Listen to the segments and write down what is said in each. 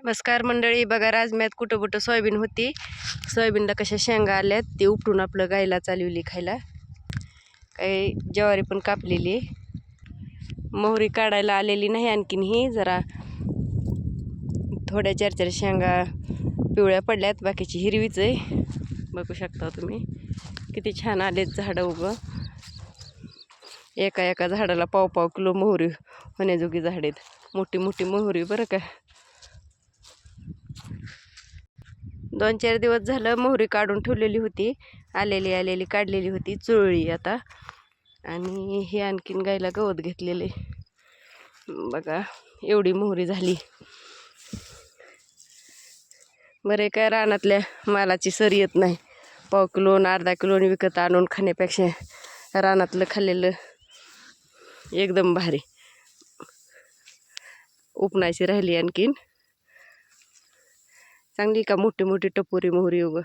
नमस्कार मंडळी. बघा राजम्यात कुठं सोयाबीन होती. सोयाबीनला कशा शेंगा आल्यात ते उपटून आपलं गायला चालवली खायला. काही ज्वारी पण कापलेली. मोहरी काढायला आलेली नाही आणखीन. ही जरा थोड्या 4-4 शेंगा पिवळ्या पडल्यात, बाकीची हिरवीच आहे. बघू शकता तुम्ही किती छान आलेत झाडं. उगं एका झाडाला पाव किलो मोहरी होण्याजोगी झाड आहेत. मोठी मोठी मोहरी बरं का. 2-4 दिवस झालं मोहरी काढून ठेवलेली होती. आलेली काढलेली होती, चुळली आता. आणि हे आणखीन गायला गवत घेतलेले. बघा एवढी मोहरी झाली. बरे काय रानातल्या मालाची सर येत नाही. पाव किलो 1/2 किलोने विकत आणून खाण्यापेक्षा रानातलं खाल्लेलं एकदम भारी. उपणायची राहिली आणखीन. चांगली का मोठी मोठी टपोरी मोहरी. उगं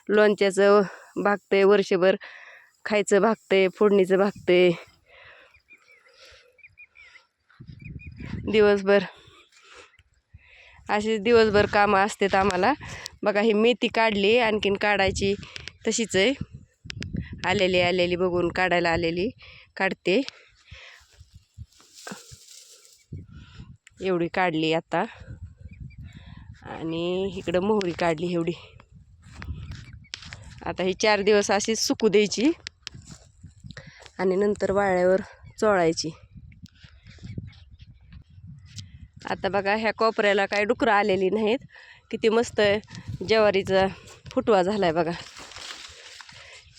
लोणच्याचं भागतंय, वर्षभर खायचं भागतंय, फोडणीचं भागतंय. दिवसभर अशी दिवसभर कामं असतात आम्हाला. बघा ही मेथी काढली, आणखीन काढायची तशीच आहे. आलेली बघून काढायला आलेली काढते. एवढी काढली आता. आणि इकडं मोहरी काढली एवढी. आता ही 4 दिवस अशीच सुकू द्यायची आणि नंतर वाळल्यावर चोळायची. आता बघा ह्या कोपऱ्याला काय डुकरं आलेली नाहीत. किती मस्त ज्वारीचा फुटवा झालाय बघा.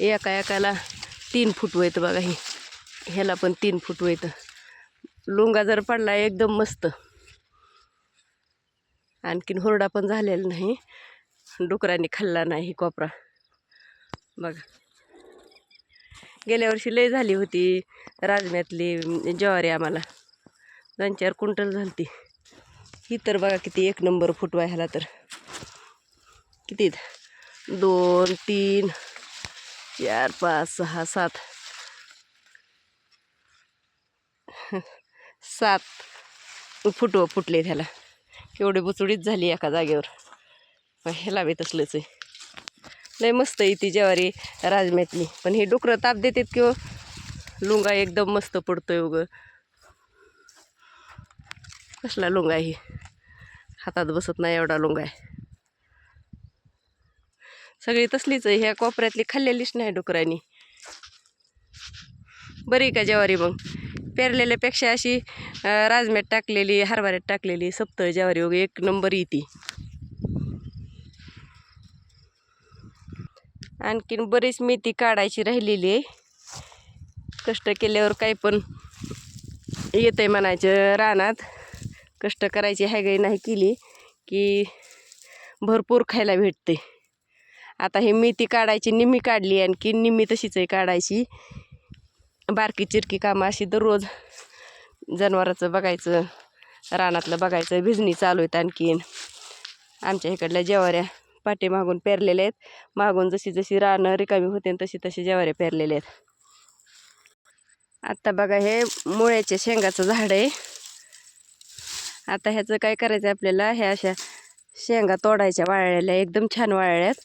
एकाला 3 फुटवं येतं बघा. ह्याला पण 3 फुटवं येतं. लुंगा जर पडला एकदम मस्त. आणखीन हुरडा पण झालेला नाही, डुकरांनी खाल्ला नाही कोपरा. बघा गेल्या वर्षी लय झाली होती राजम्यातली ज्वारी. आम्हाला 2-4 क्विंटल झाली. ही तर बघा किती 1 नंबर फुटवा. ह्याला तर किती 2, 3, 4, 5, 6, 7 फुटवं फुटले. ह्याला केवढी बुचुडीच झाली एका जागेवर. ह्याला बी तसलंच आहे. लय मस्त आहे ती ज्वारी राजम्यातली. पण हे डुकरं ताप देतात किंवा लुंगा एकदम मस्त पडतोय. उगं कसला लुंगा आहे, हातात बसत नाही एवढा लुंगा आहे. सगळी तसलीच आहे. ह्या कोपऱ्यातली खाल्लेलीच नाही डुकरांनी. बरी का ज्वारी मग पेरलेल्यापेक्षा अशी राजम्यात टाकलेली, हरभऱ्यात टाकलेली सप्तळ ज्वारी वगैरे 1 नंबर येते. आणखीन बरीच मेथी काढायची राहिलेली आहे. कष्ट केल्यावर काही पण येतंय म्हणायचं. रानात कष्ट करायची हायगाई नाही केली की भरपूर खायला भेटते. आता ही मेथी काढायची, निम्मी काढली, आणखी निम्मी तशीच आहे काढायची. बारकी चिरकी कामं अशी दररोज जनावराचं बघायचं, रानातलं बघायचं. भिजणी चालू आहेत आणखीन. आमच्या इकडल्या ज्वाऱ्या पाठीमागून पेरलेल्या आहेत. मागून जशी रानं रिकामी होते तशी ज्वाऱ्या पेरलेल्या आहेत. आता बघा हे मुळ्याच्या शेंगाचं झाड आहे. आता ह्याचं काय करायचं आपल्याला, ह्या अशा शेंगा तोडायच्या वाळलेल्या, एकदम छान वाळल्यात.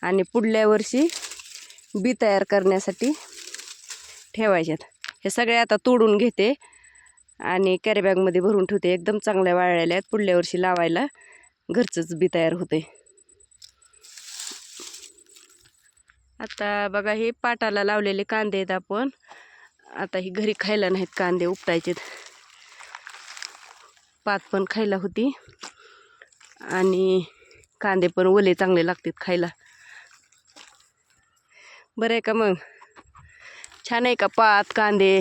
आणि पुढल्या वर्षी बी तयार करण्यासाठी ठेवायच्यात. हे सगळे आता तोडून घेते आणि कॅरीबॅगमध्ये भरून ठेवते. एकदम चांगल्या वाळलेल्या आहेत. पुढल्या वर्षी लावायला घरचंच बी तयार होते. आता बघा हे पाटाला लावलेले कांदे आहेत आपण. आता ही घरी खायला नाहीत कांदे, उपटायचेत. पात पण खायला होती आणि कांदे पण ओले चांगले लागतात खायला. बरं आहे का मग? छान आहे का पात कांदे?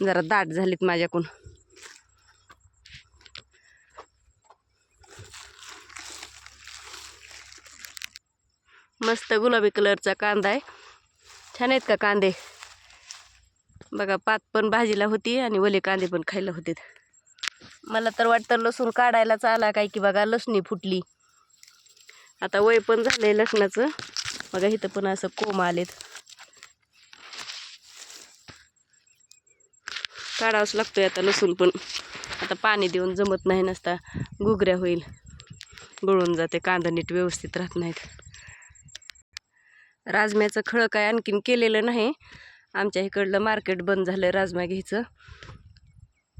जरा दाट झालीत माझ्याकडून. मस्त गुलाबी कलरचा कांदा आहे. छान आहेत का कांदे? बघा पात पण भाजीला होती आणि ओले कांदे पण खायला होते. मला तर वाटतं लसूण काढायलाच आला काय की. बघा लसणी फुटली. आता वय पण झालंय लसणाचं. बघा इथं पण असं कोंब आलेत. काढावंच लागतोय आता लसूण पण. आता पाणी देऊन जमत नाही नसता गुगऱ्या होईल, गळून जाते, कांदा नीट व्यवस्थित राहत नाहीत. राजम्याचं खळं काय आणखीन केलेलं नाही. आमच्या इकडलं मार्केट बंद झालं राजमा घ्यायचं.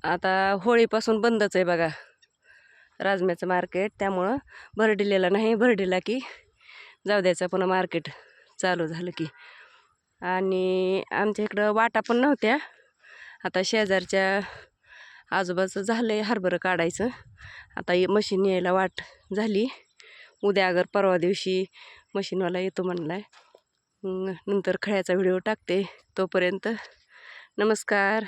आता होळीपासून बंदच आहे बघा राजम्याचं मार्केट, त्यामुळं भरडिलेला नाही. भरडिला की जाऊ द्यायचा, पुन्हा मार्केट चालू झालं की. आणि आमच्या इकडं वाटा पण नव्हत्या. आता शेजारच्या आजोबाचं झालं आहे हरभरं काढायचं. आता मशीन यायला वाट झाली. उद्या अगर परवा दिवशी मशीनवाला येतो म्हणला आहे. नंतर खळ्याचा व्हिडिओ टाकते. तोपर्यंत नमस्कार.